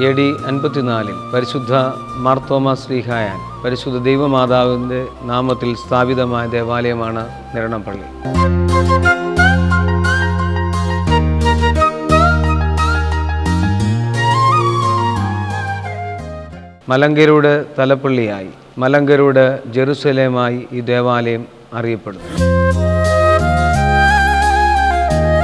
AD 54 പരിശുദ്ധ മാർത്തോമാ ശ്ലീഹായാൽ പരിശുദ്ധ ദൈവമാതാവിൻ്റെ നാമത്തിൽ സ്ഥാപിതമായ ദേവാലയമാണ് നിരണംപള്ളി. മലങ്കരുടെ തലപ്പള്ളിയായി, മലങ്കരുടെ ജെറുസലേമായി ഈ ദേവാലയം അറിയപ്പെടുന്നു.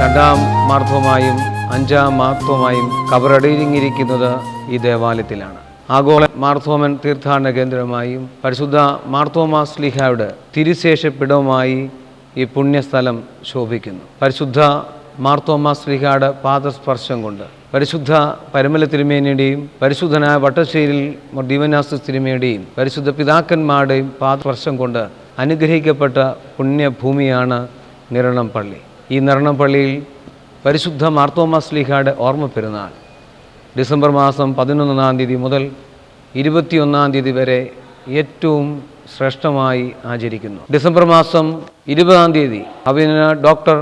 രണ്ടാം മാർത്തോമായും അഞ്ചാം മാർത്തോമായും കബറടങ്ങിയിരിക്കുന്നത് ഈ ദേവാലയത്തിലാണ്. ആഗോള മാർത്തോമൻ തീർത്ഥാടന കേന്ദ്രമായും പരിശുദ്ധ മാർത്തോമാ ശ്ലീഹായുടെ തിരുശേഷപ്പിടവുമായി ഈ പുണ്യസ്ഥലം ശോഭിക്കുന്നു. പരിശുദ്ധ മാർത്തോമാ ശ്ലീഹായുടെ പാദസ്പർശം കൊണ്ട് പരിശുദ്ധ പരിമല തിരുമേനിയുടെയും പരിശുദ്ധനായ വട്ടശ്ശേരിൽ ദിവനാസ് തിരുമേനിയുടെയും പരിശുദ്ധ പിതാക്കന്മാരുടെയും പാദസ്പർശം കൊണ്ട് അനുഗ്രഹിക്കപ്പെട്ട പുണ്യഭൂമിയാണ് നിരണംപള്ളി. ഈ നിരണംപള്ളിയിൽ പരിശുദ്ധ മാർത്തോമാ ശ്ലീഹായുടെ ഓർമ്മ പെരുന്നാൾ ഡിസംബർ മാസം 11-ാം തീയതി മുതൽ 21-ാം തീയതി വരെ ഏറ്റവും ശ്രേഷ്ഠമായി ആചരിക്കുന്നു. ഡിസംബർ മാസം 20-ാം തീയതി അഭിനയ ഡോക്ടർ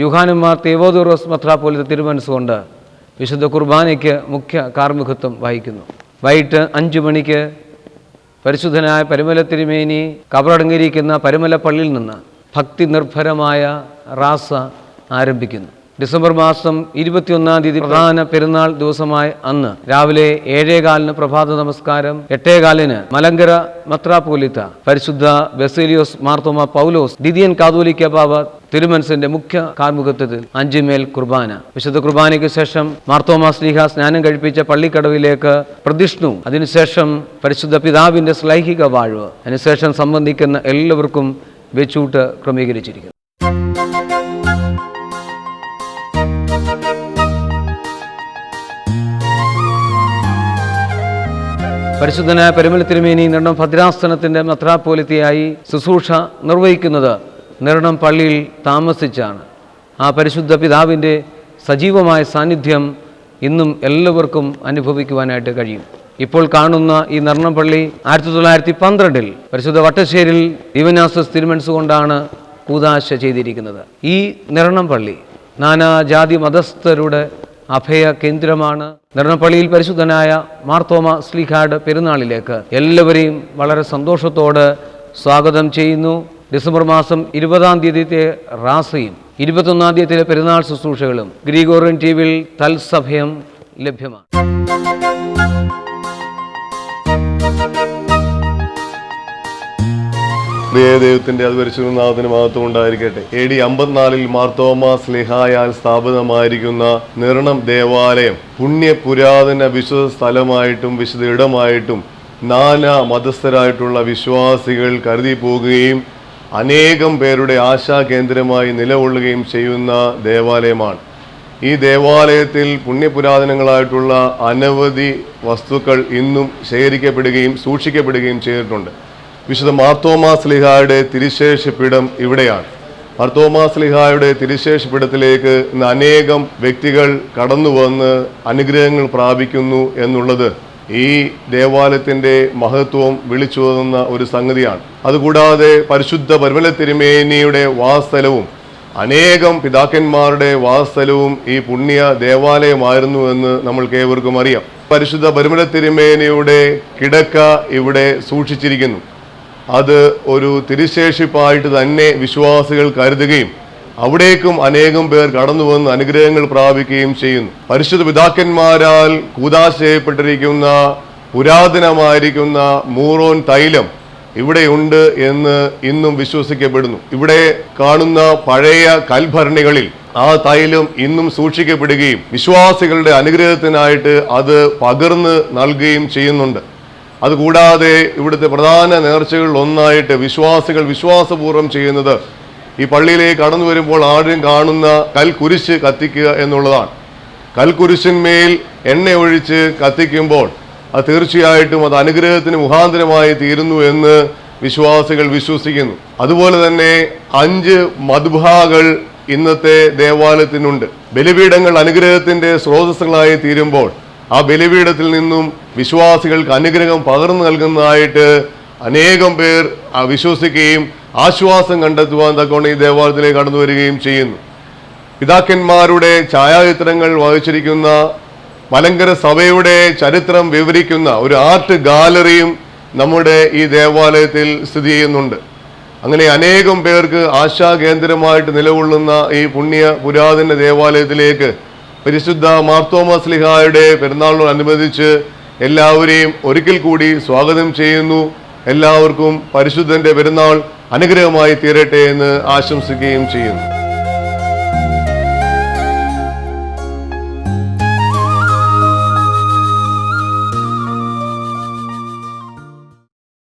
യുഹാനുമാർ തേവോദോറോസ് മെത്രാപ്പോലീത്ത തിരുമനസ്സുകൊണ്ട് വിശുദ്ധ കുർബാനയ്ക്ക് മുഖ്യ കാർമ്മികത്വം വഹിക്കുന്നു. വൈകിട്ട് 5 മണിക്ക് പരിശുദ്ധനായ പരിമല തിരുമേനി കബറടങ്ങിയിരിക്കുന്ന പരിമല പള്ളിയിൽ നിന്ന് ഭക്തി നിർഭരമായ റാസ ആരംഭിക്കുന്നു. ഡിസംബർ മാസം 21-ാം തീയതി പ്രധാന പെരുന്നാൾ ദിവസമായ അന്ന് രാവിലെ 7:15 പ്രഭാത നമസ്കാരം, 8:15 മലങ്കര മെത്രാപ്പോലീത്ത പരിശുദ്ധ ബസേലിയോസ് മാർത്തോമാ പൗലോസ് ദ്വിതീയൻ കാതോലിക്ക ബാബ തിരുമനസിന്റെ മുഖ്യ കാർമ്മികത്വത്തിൽ 5 മേൽ കുർബാന. വിശുദ്ധ കുർബാനയ്ക്ക് ശേഷം മാർത്തോമാ ശ്ലീഹ സ്നാനം കഴിപ്പിച്ച പള്ളിക്കടവിലേക്ക് പ്രതിഷ്ണു, അതിനുശേഷം പരിശുദ്ധ പിതാവിന്റെ ശ്ലൈഹിക വാഴ്വ്, അതിനുശേഷം സംബന്ധിക്കുന്ന എല്ലാവർക്കും വെച്ചൂട്ട് ക്രമീകരിച്ചിരിക്കുന്നു. പരിശുദ്ധനായ പരിമല തിരുമേനി നിരണം ഭദ്രാസനത്തിൻ്റെ മെത്രാപ്പോലിത്തയായി ശുശ്രൂഷ നിർവഹിക്കുന്നത് നിരണം പള്ളിയിൽ താമസിച്ചാണ്. ആ പരിശുദ്ധ പിതാവിൻ്റെ സജീവമായ സാന്നിധ്യം ഇന്നും എല്ലാവർക്കും അനുഭവിക്കുവാനായിട്ട് കഴിയും. ഇപ്പോൾ കാണുന്ന ഈ നിരണം പള്ളി 1912 പരിശുദ്ധ വട്ടശ്ശേരിൽ ദിവനാസസ് തിരുമനസ് കൊണ്ടാണ് കൂദാശ ചെയ്തിരിക്കുന്നത്. ഈ നിരണം പള്ളി നാനാജാതി മതസ്ഥരുടെ അഭയ കേന്ദ്രമാണ്. നിരണപ്പള്ളിയിൽ പരിശുദ്ധനായ മാർത്തോമാ ശ്ലീഹായുടെ പെരുന്നാളിലേക്ക് എല്ലാവരെയും വളരെ സന്തോഷത്തോടെ സ്വാഗതം ചെയ്യുന്നു. ഡിസംബർ മാസം 20-ാം തീയതിത്തെ റാസയും 21-ാം തീയതിയിലെ പെരുന്നാൾ ശുശ്രൂഷകളും ഗ്രിഗോറിയൻ ടിവിയിൽ തത്സമയം ലഭ്യമാണ്. പ്രിയ ദൈവത്തിൻ്റെ അതിപരിശുദ്ധനാമത്തിന് മഹത്വം ഉണ്ടായിരിക്കട്ടെ. AD 54 മാർത്തോമാ ശ്ലീഹായാൽ സ്ഥാപിതമായിരിക്കുന്ന നിരണം ദേവാലയം പുണ്യപുരാതന വിശുദ്ധ സ്ഥലമായിട്ടും വിശുദ്ധ ഇടമായിട്ടും നാനാ മതസ്ഥരായിട്ടുള്ള വിശ്വാസികൾ കരുതി പോകുകയും അനേകം പേരുടെ ആശാകേന്ദ്രമായി നിലകൊള്ളുകയും ചെയ്യുന്ന ദേവാലയമാണ്. ഈ ദേവാലയത്തിൽ പുണ്യപുരാതനങ്ങളായിട്ടുള്ള അനവധി വസ്തുക്കൾ ഇന്നും ശേഖരിക്കപ്പെടുകയും സൂക്ഷിക്കപ്പെടുകയും ചെയ്തിട്ടുണ്ട്. വിശുദ്ധ മാർത്തോമാ ശ്ലീഹായുടെ തിരുശേഷപീഠം ഇവിടെയാണ്. മാർത്തോമാ ശ്ലീഹായുടെ തിരുശേഷപീഠത്തിലേക്ക് ഇന്ന് അനേകം വ്യക്തികൾ കടന്നു വന്ന് അനുഗ്രഹങ്ങൾ പ്രാപിക്കുന്നു എന്നുള്ളത് ഈ ദേവാലയത്തിൻ്റെ മഹത്വം വിളിച്ചോതുന്ന ഒരു സംഗതിയാണ്. അതുകൂടാതെ പരിശുദ്ധ പരിമല തിരുമേനിയുടെ വാസസ്ഥലവും അനേകം പിതാക്കന്മാരുടെ വാസസ്ഥലവും ഈ പുണ്യ ദേവാലയമായിരുന്നു എന്ന് നമ്മൾക്ക് ഏവർക്കും അറിയാം. പരിശുദ്ധ പരിമല തിരുമേനിയുടെ കിടക്ക ഇവിടെ സൂക്ഷിച്ചിരിക്കുന്നു. അത് ഒരു തിരുശേഷിപ്പായിട്ട് തന്നെ വിശ്വാസികൾ കരുതുകയും അവിടേക്കും അനേകം പേർ കടന്നു വന്ന് അനുഗ്രഹങ്ങൾ പ്രാപിക്കുകയും ചെയ്യുന്നു. പരിശുദ്ധ പിതാക്കന്മാരാൽ കൂദാശ ചെയ്യപ്പെട്ടിരിക്കുന്ന പുരാതനമായിരിക്കുന്ന മൂറോൻ തൈലം ഇവിടെയുണ്ട് എന്ന് ഇന്നും വിശ്വസിക്കപ്പെടുന്നു. ഇവിടെ കാണുന്ന പഴയ കൽഭരണികളിൽ ആ തൈലം ഇന്നും സൂക്ഷിക്കപ്പെടുകയും വിശ്വാസികളുടെ അനുഗ്രഹത്തിനായിട്ട് അത് പകർന്ന് നൽകുകയും ചെയ്യുന്നുണ്ട്. അതുകൂടാതെ ഇവിടുത്തെ പ്രധാന നേർച്ചകളിൽ ഒന്നായിട്ട് വിശ്വാസികൾ വിശ്വാസപൂർവ്വം ചെയ്യുന്നത് ഈ പള്ളിയിലേക്ക് കടന്നു വരുമ്പോൾ ആദ്യം കാണുന്ന കൽക്കുരിശ് കത്തിക്കുക എന്നുള്ളതാണ്. കൽക്കുരിശിന്മേൽ എണ്ണ ഒഴിച്ച് കത്തിക്കുമ്പോൾ അത് തീർച്ചയായിട്ടും അത് അനുഗ്രഹത്തിന് മുഖാന്തരമായി തീരുന്നു എന്ന് വിശ്വാസികൾ വിശ്വസിക്കുന്നു. അതുപോലെ തന്നെ 5 മദ്ബാകൾ ഇന്നത്തെ ദേവാലയത്തിനുണ്ട്. ബലിപീഠങ്ങൾ അനുഗ്രഹത്തിന്റെ സ്രോതസ്സുകളായി തീരുമ്പോൾ ആ ബലിപീഠത്തിൽ നിന്നും വിശ്വാസികൾക്ക് അനുഗ്രഹം പകർന്നു നൽകുന്നതായിട്ട് അനേകം പേർ വിശ്വസിക്കുകയും ആശ്വാസം കണ്ടെത്തുവാൻ തക്കവണ്ണം ഈ ദേവാലയത്തിലേക്ക് കടന്നു വരികയും ചെയ്യുന്നു. പിതാക്കന്മാരുടെ ഛായാചിത്രങ്ങൾ വഹിച്ചിരിക്കുന്ന മലങ്കര സഭയുടെ ചരിത്രം വിവരിക്കുന്ന ഒരു ആർട്ട് ഗാലറിയും നമ്മുടെ ഈ ദേവാലയത്തിൽ സ്ഥിതി ചെയ്യുന്നുണ്ട്. അങ്ങനെ അനേകം പേർക്ക് ആശാകേന്ദ്രമായിട്ട് നിലകൊള്ളുന്ന ഈ പുണ്യ പുരാതന ദേവാലയത്തിലേക്ക് പരിശുദ്ധ മാർത്തോമാ ശ്ലീഹായുടെ പെരുന്നാളിനോടനുബന്ധിച്ച് എല്ലാവരെയും ഒരിക്കൽ കൂടി സ്വാഗതം ചെയ്യുന്നു. എല്ലാവർക്കും പരിശുദ്ധന്റെ പെരുന്നാൾ അനുഗ്രഹമായി തീരട്ടെ എന്ന് ആശംസിക്കുകയും ചെയ്യുന്നു.